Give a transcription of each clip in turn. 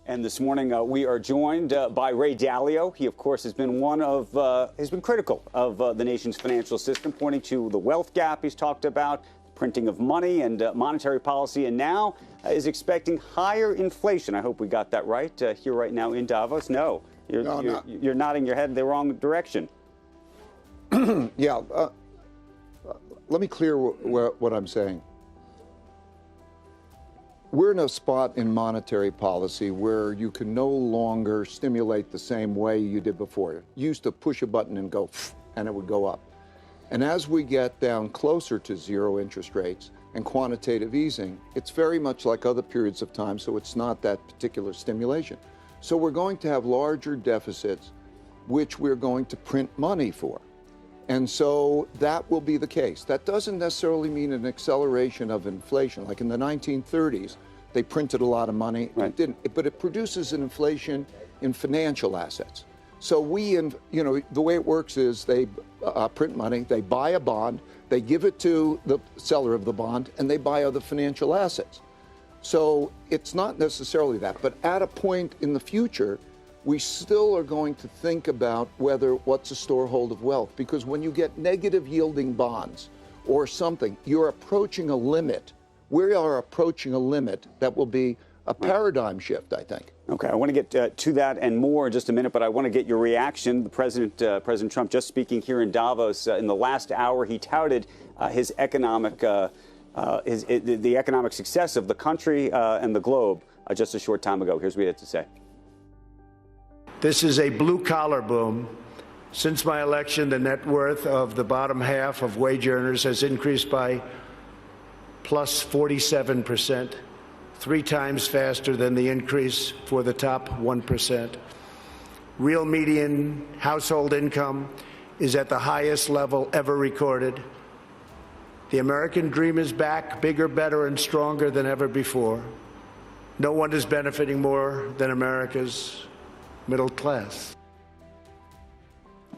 And this morning we are joined by Ray Dalio. He, of course, has been critical of the nation's financial system, pointing to the wealth gap he's talked about, printing of money and monetary policy, and now is expecting higher inflation. I hope we got that right here right now in Davos. No, you're nodding your head in the wrong direction. Yeah, let me clear what I'm saying. We're in a spot in monetary policy where you can no longer stimulate the same way you did before. You used to push a button and go, and it would go up. And as we get down closer to zero interest rates and quantitative easing, it's very much like other periods of time, so it's not that particular stimulation. So we're going to have larger deficits, which we're going to print money for. And so that will be the case. That doesn't necessarily mean an acceleration of inflation. Like in the 1930s, they printed a lot of money. Right. It didn't, but it produces an inflation in financial assets. So the way it works is they print money, they buy a bond, they give it to the seller of the bond, and they buy other financial assets. So it's not necessarily that, but at a point in the future, we still are going to think about what's a storehold of wealth, because when you get negative yielding bonds or something, you're approaching a limit. We are approaching a limit that will be a paradigm shift, I think. Okay, I want to get to that and more in just a minute, but I want to get your reaction. The President Trump, just speaking here in Davos in the last hour, he touted his economic, the economic success of the country and the globe just a short time ago. Here's what he had to say. This is a blue-collar boom. Since my election, the net worth of the bottom half of wage earners has increased by plus 47%, 3 times faster than the increase for the top 1%. Real median household income is at the highest level ever recorded. The American dream is back, bigger, better, and stronger than ever before. No one is benefiting more than America's middle class.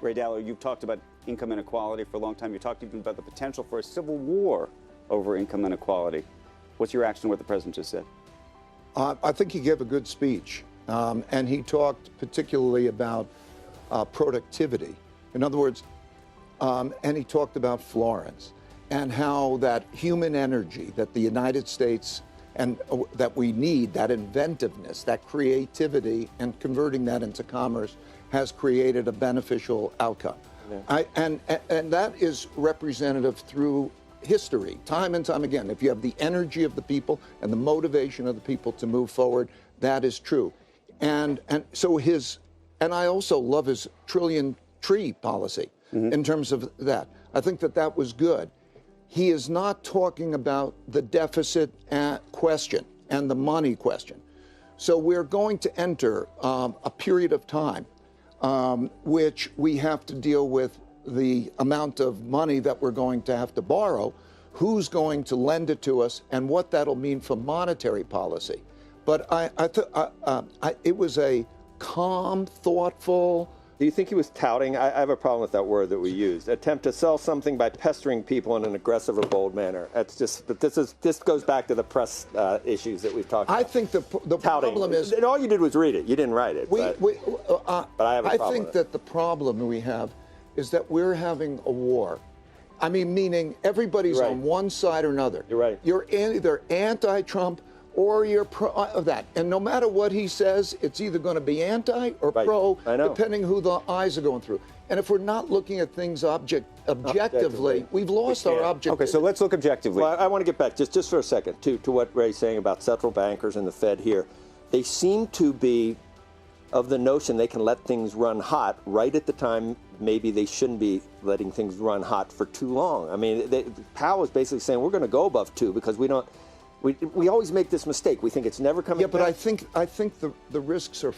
Ray Dalio, you've talked about income inequality for a long time. You talked even about the potential for a civil war over income inequality. What's your reaction to what the president just said? I think he gave a good speech, and he talked particularly about productivity. In other words, and he talked about Florence and how that human energy that the United States and that we need, that inventiveness, that creativity, and converting that into commerce has created a beneficial outcome. Yeah. And that is representative through history, time and time again. If you have the energy of the people and the motivation of the people to move forward, that is true. And I also love his trillion tree policy in terms of that. I think that was good. He is not talking about the deficit question and the money question. So we're going to enter a period of time which we have to deal with the amount of money that we're going to have to borrow, who's going to lend it to us, and what that'll mean for monetary policy. But it was a calm, thoughtful. Do you think he was touting? I have a problem with that word that we used. Attempt to sell something by pestering people in an aggressive or bold manner. That's just. But this goes back to the press issues that we've talked about. I think the problem is. And all you did was read it. You didn't write it. But I have a problem. I think that the problem we have is that we're having a war. I mean, meaning everybody's on one side or another. You're right. You're either anti-Trump or you're pro of that. And no matter what he says, it's either going to be anti or pro, depending who the eyes are going through. And if we're not looking at things objectively, we've lost our objectivity. Okay, so let's look objectively. Well, I want to get back just for a second to what Ray's saying about central bankers and the Fed here. They seem to be of the notion they can let things run hot right at the time maybe they shouldn't be letting things run hot for too long. I mean, Powell is basically saying we're going to go above 2 because we always make this mistake. We think it's never coming back. Yeah, but I think the risks are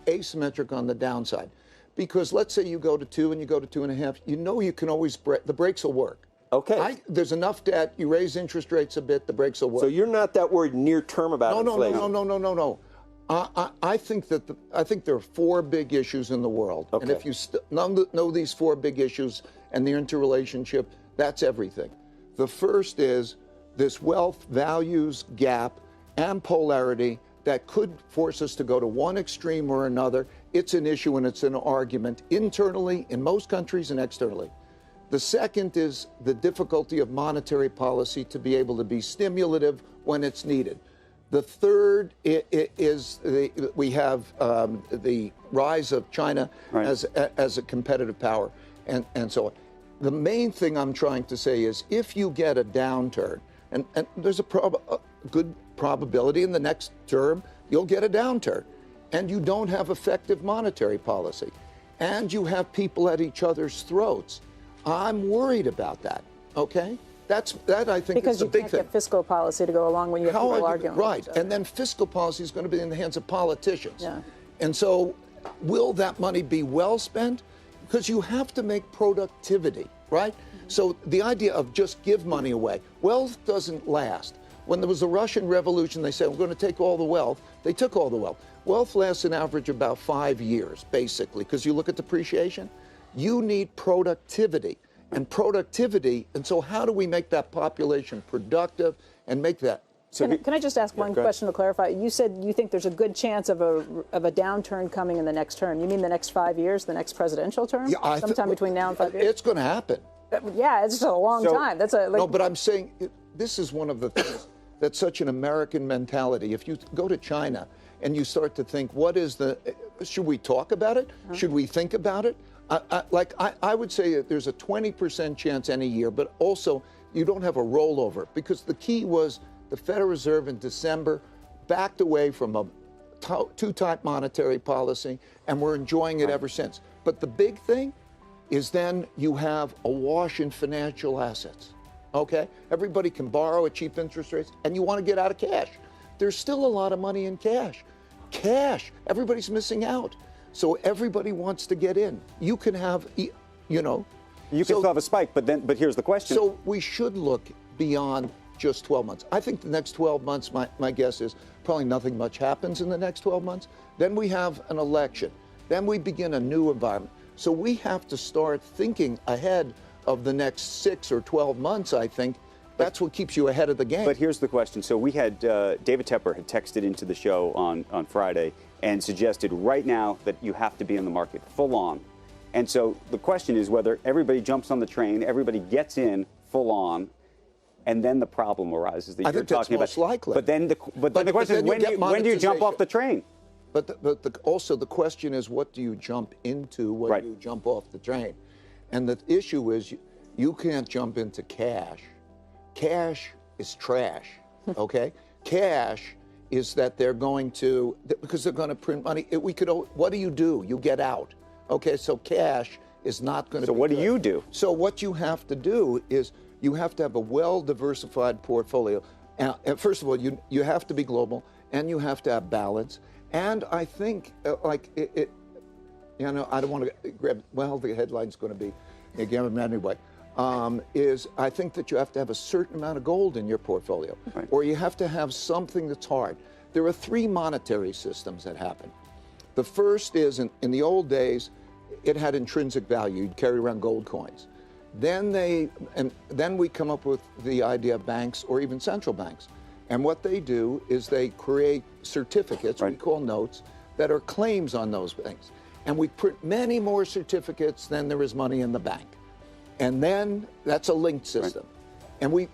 asymmetric on the downside. Because let's say you go to 2 and you go to 2.5, you can always the brakes will work. Okay. There's enough debt, you raise interest rates a bit, the brakes will work. So you're not that worried near term about inflation? No. I think there are 4 big issues in the world. Okay. And if you know these 4 big issues and the interrelationship, that's everything. The first is this wealth values gap and polarity that could force us to go to one extreme or another. It's an issue and it's an argument internally in most countries and externally. The second is the difficulty of monetary policy to be able to be stimulative when it's needed. The third is we have the rise of China as a competitive power and so on. The main thing I'm trying to say is if you get a downturn, and there's a good probability in the next term you'll get a downturn, and you don't have effective monetary policy, and you have people at each other's throats, I'm worried about that, okay? That I think because is a big thing. Because you can't get fiscal policy to go along when you have people arguing. Right, and then fiscal policy is going to be in the hands of politicians. Yeah. And so will that money be well spent? Because you have to make productivity, right? So the idea of just give money away, wealth doesn't last. When there was the Russian Revolution, they said, we're going to take all the wealth. They took all the wealth. Wealth lasts an average about 5 years, basically, because you look at depreciation. You need productivity. And so how do we make that population productive and make that? So can I just ask one question to clarify? You said you think there's a good chance of a downturn coming in the next term. You mean the next 5 years, the next presidential term? Yeah, sometime between now and 5 years? It's going to happen. Yeah, it's a long time. That's no, but I'm saying this is one of the things that's such an American mentality. If you go to China and you start to think, should we talk about it? Should we think about it? I would say that there's a 20% chance any year, but also you don't have a rollover, because the key was the Federal Reserve in December backed away from a too tight monetary policy, and we're enjoying it ever since. But the big thing is then you have a wash in financial assets, okay? Everybody can borrow at cheap interest rates, and you want to get out of cash. There's still a lot of money in cash. Everybody's missing out. So everybody wants to get in. You can have, you can still have a spike, but here's the question. So we should look beyond just 12 months. I think the next 12 months, my guess is probably nothing much happens in the next 12 months. Then we have an election. Then we begin a new environment. So we have to start thinking ahead of the next 6 or 12 months, I think. That's what keeps you ahead of the game. But here's the question. So we had David Tepper had texted into the show on Friday and suggested right now that you have to be in the market full on. And so the question is whether everybody jumps on the train, everybody gets in full on, and then the problem arises that you're talking about. I think that's most likely. But then the question is when do you jump off the train? But also the question is, what do you jump into when you jump off the train? And the issue is you can't jump into cash. Cash is trash, okay? Cash is that they're going to, because they're going to print money. What do? You get out, okay? So cash is not going to be So what good. do you do? So what you have to do is you have to have a well-diversified portfolio. First of all, you have to be global, and you have to have balance. And I think, I don't want to grab, the headline's going to be, again, anyway, is I think that you have to have a certain amount of gold in your portfolio, or you have to have something that's hard. There are 3 monetary systems that happen. The first is, in the old days, it had intrinsic value. You'd carry around gold coins. Then we come up with the idea of banks or even central banks. And what they do is they create certificates, we call notes, that are claims on those things. And we print many more certificates than there is money in the bank. And then that's a linked system. And we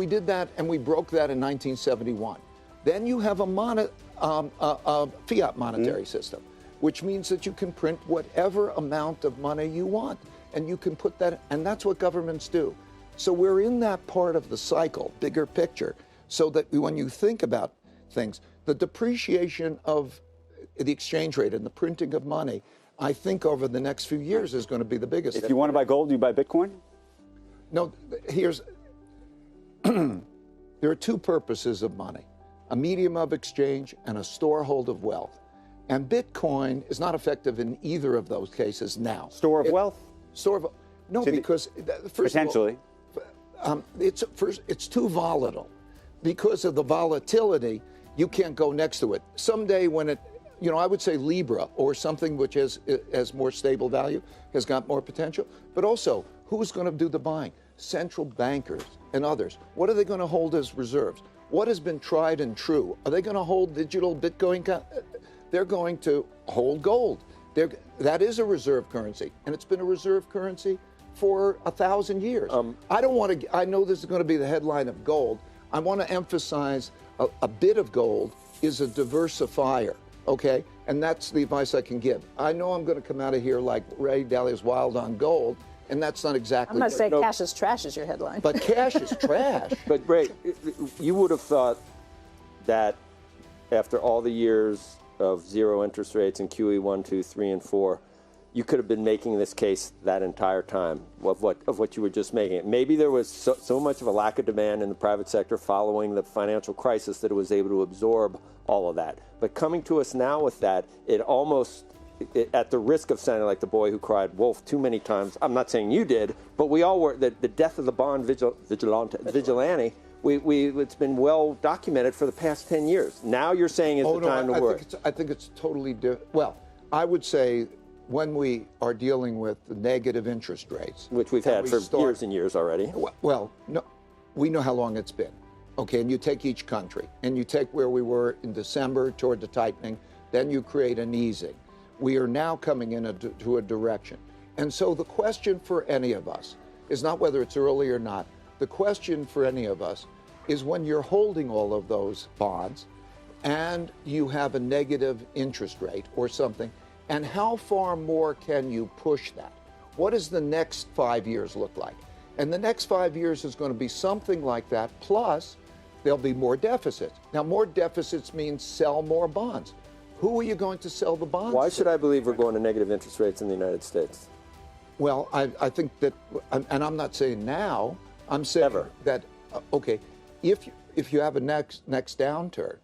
did that, and we broke that in 1971. Then you have a fiat monetary system, which means that you can print whatever amount of money you want. And you can put that, and that's what governments do. So we're in that part of the cycle, bigger picture, so that when you think about things, the depreciation of the exchange rate and the printing of money, I think over the next few years is going to be the biggest. If you want to buy gold, you buy Bitcoin? No, there are 2 purposes of money: a medium of exchange and a storehold of wealth. And Bitcoin is not effective in either of those cases now. Store of wealth? Because first potentially. Of all, it's too volatile. Because of the volatility, you can't go next to it. Someday when I would say Libra or something which has more stable value, has got more potential. But also, who's going to do the buying? Central bankers and others. What are they going to hold as reserves? What has been tried and true? Are they going to hold digital Bitcoin? They're going to hold gold. That is a reserve currency, and it's been a reserve currency for 1,000 years. I don't want to. I know this is going to be the headline of gold. I want to emphasize a bit of gold is a diversifier. Okay, and that's the advice I can give. I know I'm going to come out of here like Ray Dalio's wild on gold, and that's not exactly. I'm going to say cash is trash is your headline. But cash is trash. But Ray, you would have thought that after all the years of zero interest rates in QE 1, 2, 3, and 4, you could have been making this case that entire time of what you were just making. Maybe there was so much of a lack of demand in the private sector following the financial crisis that it was able to absorb all of that. But coming to us now with that, it almost, at the risk of sounding like the boy who cried wolf too many times, I'm not saying you did, but we all were, the death of the bond vigilante, it's been well documented for the past 10 years. Now you're saying is the time to work. I think it's totally different. Well, I would say when we are dealing with the negative interest rates, which we've had for years and years already. Well, no, we know how long it's been. Okay, and you take each country, and you take where we were in December toward the tightening, then you create an easing. We are now coming to a direction. And so the question for any of us is not whether it's early or not. The question for any of us is when you're holding all of those bonds and you have a negative interest rate or something, and how far more can you push that? What does the next 5 years look like? And the next 5 years is going to be something like that, plus there'll be more deficits. Now, more deficits means sell more bonds. Who are you going to sell the bonds Why to? should I believe we're going to negative interest rates in the United States? Well, I think that, and I'm not saying now, I'm saying Ever. that, okay, if you have a next downturn,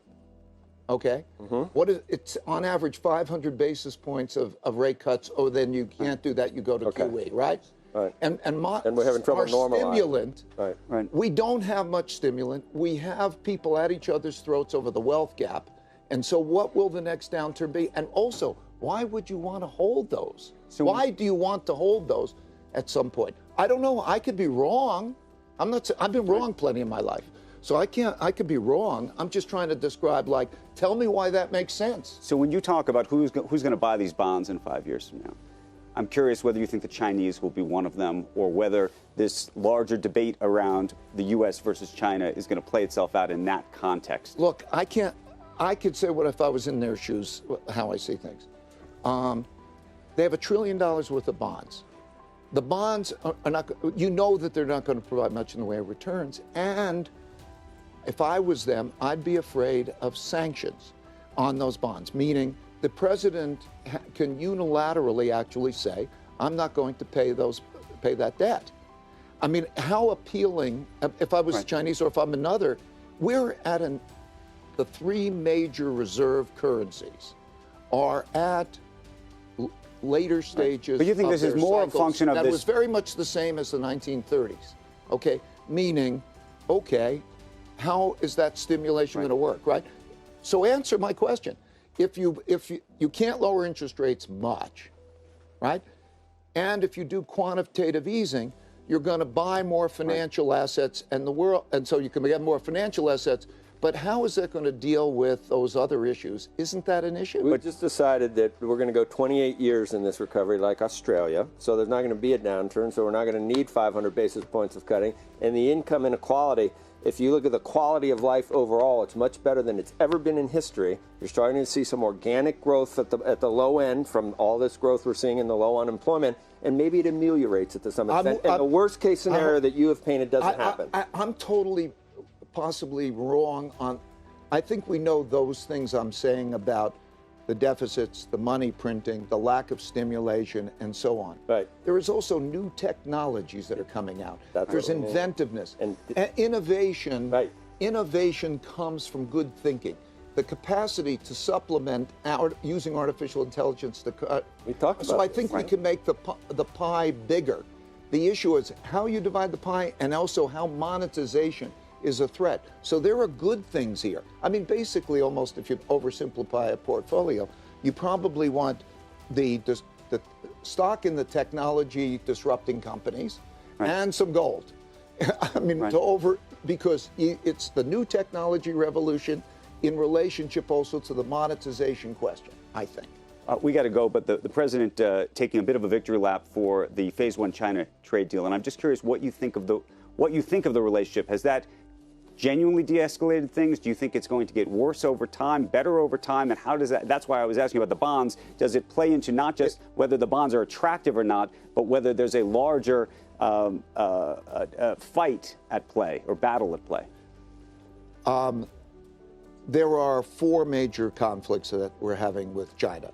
okay, what is it's on average 500 basis points of rate cuts. Oh, then you can't do that. You go to QE, right? Right. And we're having trouble our normalizing. Stimulant. Right. We don't have much stimulant. We have people at each other's throats over the wealth gap. And so, what will the next downturn be? And also, why would you want to hold those? So why do you want to hold those at some point? I don't know. I could be wrong. I've been wrong plenty in my life. So I could be wrong. I'm just trying to describe, like, tell me why that makes sense. So when you talk about who's going to buy these bonds in 5 years from now, I'm curious whether you think the Chinese will be one of them, or whether this larger debate around the U.S. versus China is going to play itself out in that context. Look, I could say what if I was in their shoes, how I see things. They have $1 trillion worth of bonds. The bonds are not, you know that they're not going to provide much in the way of returns. And if I was them, I'd be afraid of sanctions on those bonds, meaning the president can unilaterally actually say, I'm not going to pay that debt. I mean, how appealing, if I was Chinese or if I'm another, we're at the three major reserve currencies are at later stages. But you think this is more a function of that this? was very much the same as the 1930s. Okay, meaning, okay, how is that stimulation going to work, right? So answer my question. If you can't lower interest rates much, right? And if you do quantitative easing, you're going to buy more financial assets, and so you can get more financial assets. But how is that going to deal with those other issues? Isn't that an issue? We just decided that we're going to go 28 years in this recovery like Australia, so there's not going to be a downturn, so we're not going to need 500 basis points of cutting. And the income inequality, if you look at the quality of life overall, it's much better than it's ever been in history. You're starting to see some organic growth at the low end from all this growth we're seeing in the low unemployment, and maybe it ameliorates it to some extent. And the worst case scenario that you have painted doesn't happen. I'm totally possibly wrong on, I think we know those things I'm saying about the deficits, the money printing, the lack of stimulation, and so on. Right. There is also new technologies that are coming out. There's inventiveness. And innovation. Right. Innovation comes from good thinking. The capacity to supplement using artificial intelligence to cut. We talked about So I think we can make the pie bigger. The issue is how you divide the pie, and also how monetization is a threat. So there are good things here. I mean, basically, almost if you oversimplify a portfolio, you probably want the stock in the technology disrupting companies and some gold. I mean, because it's the new technology revolution in relationship also to the monetization question, I think. We got to go, but the president taking a bit of a victory lap for the Phase 1 China trade deal, and I'm just curious what you think of the relationship. Has that genuinely de-escalated things? Do you think it's going to get worse over time, better over time, and how does that? That's why I was asking about the bonds. Does it play into not just whether the bonds are attractive or not, but whether there's a larger fight at play or battle at play? There are 4 major conflicts that we're having with China.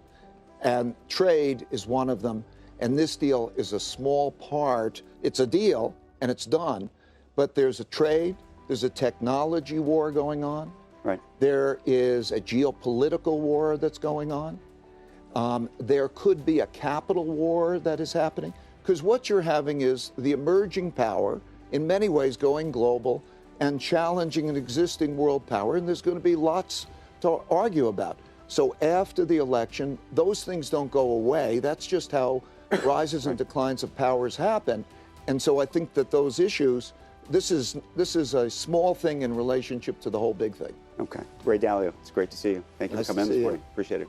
And trade is one of them. And this deal is a small part. It's a deal, and it's done. But there's a trade, there's a technology war going on. Right. There is a geopolitical war that's going on. There could be a capital war that is happening. Because what you're having is the emerging power, in many ways going global, and challenging an existing world power. And there's going to be lots to argue about. So after the election, those things don't go away. That's just how rises and declines of powers happen. And so I think that those issues, this is a small thing in relationship to the whole big thing. Okay. Ray Dalio, it's great to see you. Thank you for coming in this morning. Appreciate it.